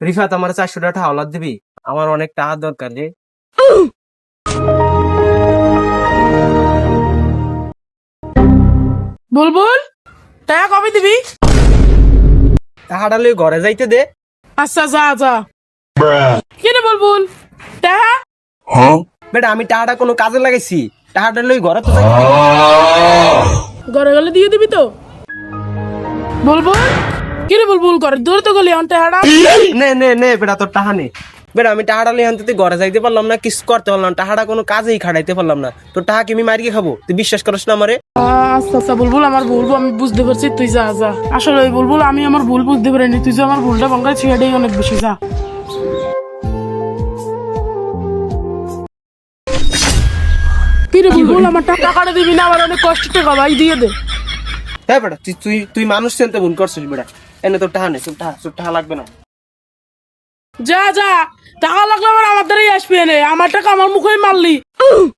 রিফাত আমার 400 টাকা হাওলাত দিবি, আমার অনেক টাকা দরকার রে। বুলবুল টাকা কবে দিবি? টাকাটা লই ঘরে যাইতে দে। আচ্ছা যা যা। কি রে বুলবুল টাকা? বেটা আমি টাকাটা কোনো কাজে লাগাইছি, টাকাটা লই ঘরে তো যাইতে দে। ঘরে গেলে দিয়ে দিবি তো? বুলবুল কি রে বুলবুল ঘরে দূরে তো গেলি অন টাকাটা? নে নে নে বেটা তোর টাকা নে। বেটা আমি টাকাটা লই আনতে তুই ঘরে যাইতে পারলাম না, কিছু করতে পারলাম না, টাকাটা কোনো কাজেই খাটাইতে পারলাম না। তোর টাকা কি আমি মারিয়ে খাবো? তুই বিশ্বাস করিস না আমারে? আচ্ছা আচ্ছা বুলবুল আমার ভুল আমি বুঝতে পারছি, তুই যা যা। আসলে ওই বুলবুল আমি আমার ভুল বুঝতে পারিনি, তুই যে আমার ভুলটা ভাঙাই ছেড়েই অনেক বেশি, যা। কি রে বুলবুল আমার টাকাটা দিবি না? আমার অনেক কষ্ট টাকা ভাই, দিয়ে দে। হ্যাঁ বেটা তুই তুই তুই মানুষ চিনতে ভুল করছিস বেটা। এনে তোর টাকা নে, তোর টাকা লাগবে না। যা যা, টাকা লাগলে আমার দ্বারাই আসবি, এনে আমার টাকা আমার মুখেই মারলি।